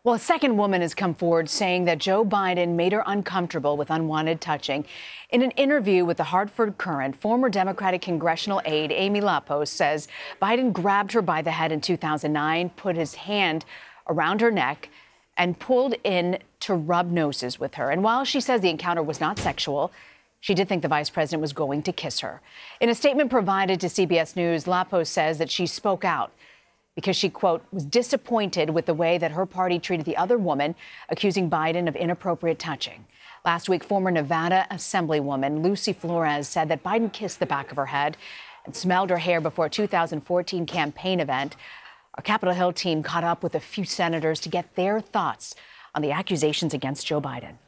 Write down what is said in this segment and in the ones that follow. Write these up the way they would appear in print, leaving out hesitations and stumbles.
Well, a second woman has come forward saying that Joe Biden made her uncomfortable with unwanted touching. In an interview with the Hartford Courant, former Democratic congressional aide Amy Lapos says Biden grabbed her by the head in 2009, put his hand around her neck, and pulled in to rub noses with her. And while she says the encounter was not sexual, she did think the vice president was going to kiss her. In a statement provided to CBS News, Lapos says that she spoke out because she, quote, was disappointed with the way that her party treated the other woman, accusing Biden of inappropriate touching. Last week, former Nevada Assemblywoman Lucy Flores said that Biden kissed the back of her head and smelled her hair before a 2014 campaign event. Our Capitol Hill team caught up with a few senators to get their thoughts on the accusations against Joe Biden.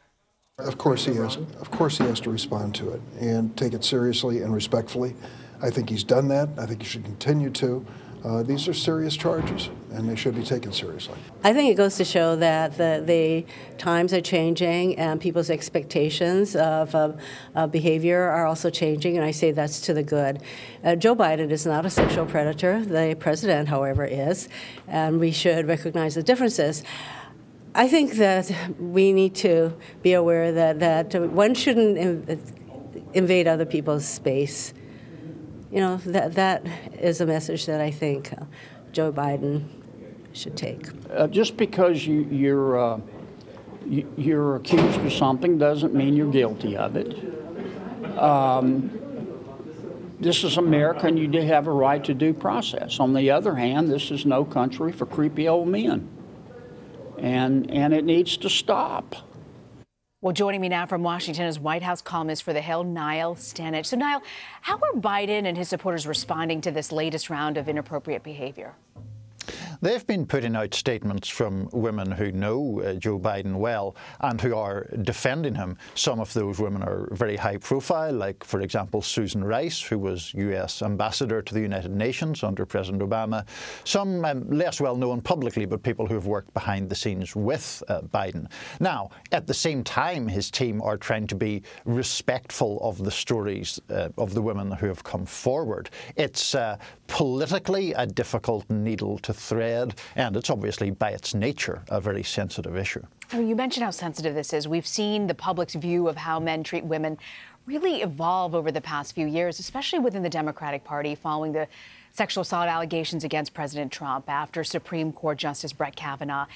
Of course he has. Of course he has to respond to it and take it seriously and respectfully. I think he's done that. I think he should continue to. These are serious charges, and they should be taken seriously. I think it goes to show that the times are changing and people's expectations of behavior are also changing, and I say that's to the good. Joe Biden is not a sexual predator. The president, however, is, and we should recognize the differences. I think that we need to be aware that one shouldn't invade other people's space. You know, that is a message that I think Joe Biden should take. Just because you're accused of something doesn't mean you're guilty of it. This is America, and you do have a right to due process. On the other hand, this is no country for creepy old men, and it needs to stop. Well, joining me now from Washington is White House columnist for The Hill, Niall Stanage. So, Niall, how are Biden and his supporters responding to this latest round of inappropriate behavior? They've been putting out statements from women who know Joe Biden well and who are defending him. Some of those women are very high profile, like, for example, Susan Rice, who was U.S. ambassador to the United Nations under President Obama. Some less well known publicly, but people who have worked behind the scenes with Biden. Now, at the same time, his team are trying to be respectful of the stories of the women who have come forward. It's politically a difficult needle to thread, and it's obviously by its nature a very sensitive issue. You mentioned how sensitive this is. We've seen the public's view of how men treat women really evolve over the past few years, especially within the Democratic Party following the sexual assault allegations against President Trump after Supreme Court Justice Brett Kavanaugh.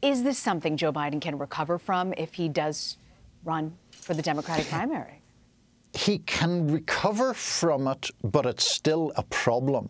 Is this something Joe Biden can recover from if he does run for the Democratic primary? He can recover from it, but it's still a problem.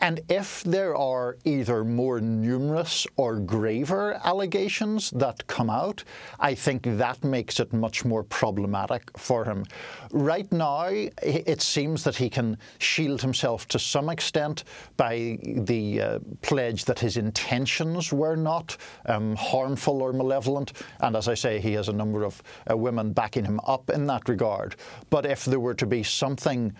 And if there are either more numerous or graver allegations that come out, I think that makes it much more problematic for him. Right now, it seems that he can shield himself to some extent by the pledge that his intentions were not harmful or malevolent. And as I say, he has a number of women backing him up in that regard. But if there were to be something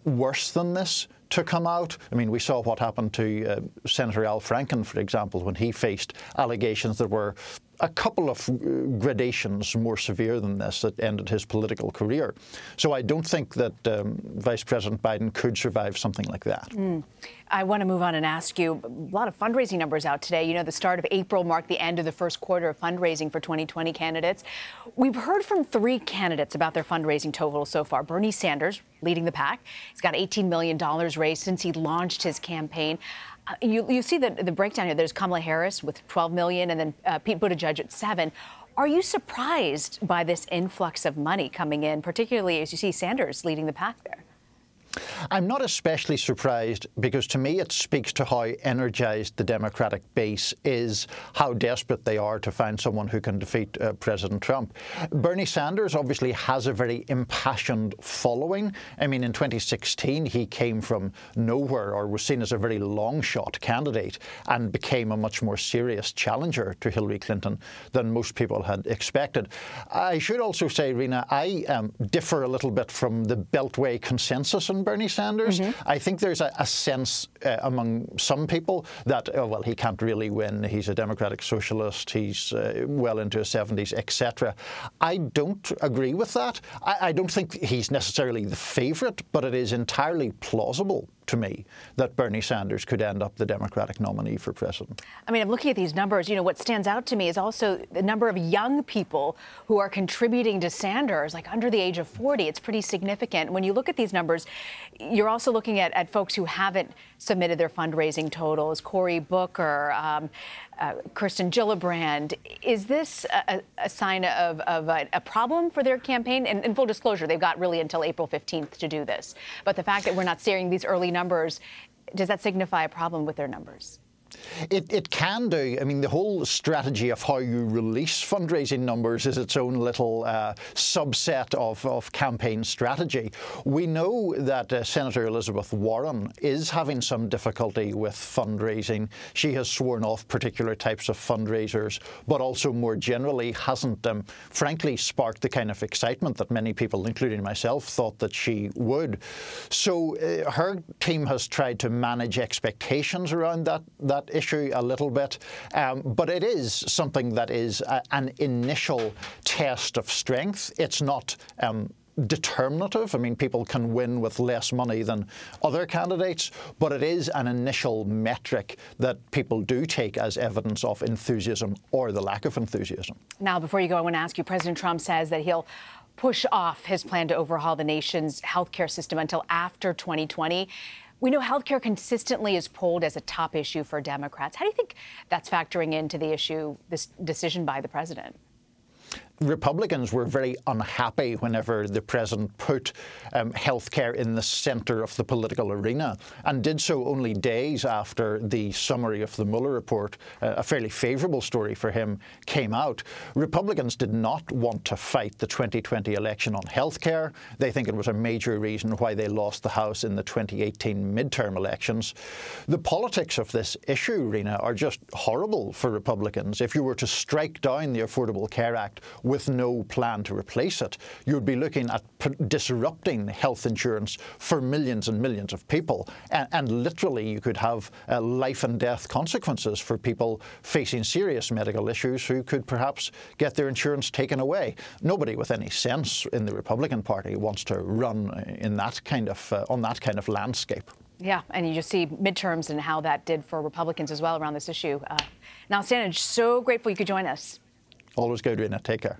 worse than this to come out, I mean, we saw what happened to Senator Al Franken, for example, when he faced allegations that were a couple of gradations more severe than this that ended his political career. So I don't think that Vice President Biden could survive something like that. I want to move on and ask you, a lot of fundraising numbers out today. You know, the start of April marked the end of the first quarter of fundraising for 2020 candidates. We've heard from 3 candidates about their fundraising totals so far. Bernie Sanders leading the pack. He's got $18 million raised since he launched his campaign. You see the breakdown here. There's Kamala Harris with $12 million and then Pete Buttigieg at $7 million. Are you surprised by this influx of money coming in, particularly as you see Sanders leading the pack there? I'm not especially surprised because to me it speaks to how energized the Democratic base is, how desperate they are to find someone who can defeat President Trump. Bernie Sanders obviously has a very impassioned following. I mean, in 2016 he came from nowhere or was seen as a very long shot candidate and became a much more serious challenger to Hillary Clinton than most people had expected. I should also say, Rena, I differ a little bit from the Beltway consensus on Bernie Sanders. I think there's a sense among some people that, oh, well, he can't really win. He's a democratic socialist. He's well into his 70s, etc. I don't agree with that. I don't think he's necessarily the favourite, but it is entirely plausible to me that Bernie Sanders could end up the Democratic nominee for president. I mean, I'm looking at these numbers. You know, what stands out to me is also the number of young people who are contributing to Sanders, like under the age of 40. It's pretty significant. When you look at these numbers, you're also looking at folks who haven't submitted their fundraising totals. Cory Booker, Kirsten Gillibrand. Is this a sign of a problem for their campaign? And in full disclosure, they've got really until April 15th to do this. But the fact that we're not seeing these early numbers, does that signify a problem with their numbers? It can do. I mean, the whole strategy of how you release fundraising numbers is its own little subset of campaign strategy. We know that Senator Elizabeth Warren is having some difficulty with fundraising. She has sworn off particular types of fundraisers, but also more generally hasn't, frankly, sparked the kind of excitement that many people, including myself, thought that she would. So her team has tried to manage expectations around that issue a little bit, but it is something that is an initial test of strength. It's not determinative. I mean, people can win with less money than other candidates, but it is an initial metric that people do take as evidence of enthusiasm or the lack of enthusiasm. Now, before you go, I want to ask you, President Trump says that he'll push off his plan to overhaul the nation's healthcare system until after 2020. We know healthcare consistently is polled as a top issue for Democrats. How do you think that's factoring into the issue, this decision by the president? Republicans were very unhappy whenever the president put healthcare in the centre of the political arena, and did so only days after the summary of the Mueller report, a fairly favourable story for him, came out. Republicans did not want to fight the 2020 election on healthcare. They think it was a major reason why they lost the House in the 2018 midterm elections. The politics of this issue, Rena, are just horrible for Republicans. If you were to strike down the Affordable Care Act with no plan to replace it, you'd be looking at disrupting health insurance for millions and millions of people. And literally, you could have life and death consequences for people facing serious medical issues who could perhaps get their insurance taken away. Nobody with any sense in the Republican Party wants to run in that kind of on that kind of landscape. Yeah, and you just see midterms and how that did for Republicans as well around this issue. Niall Stanage, so grateful you could join us. Always good, Rena. Take care.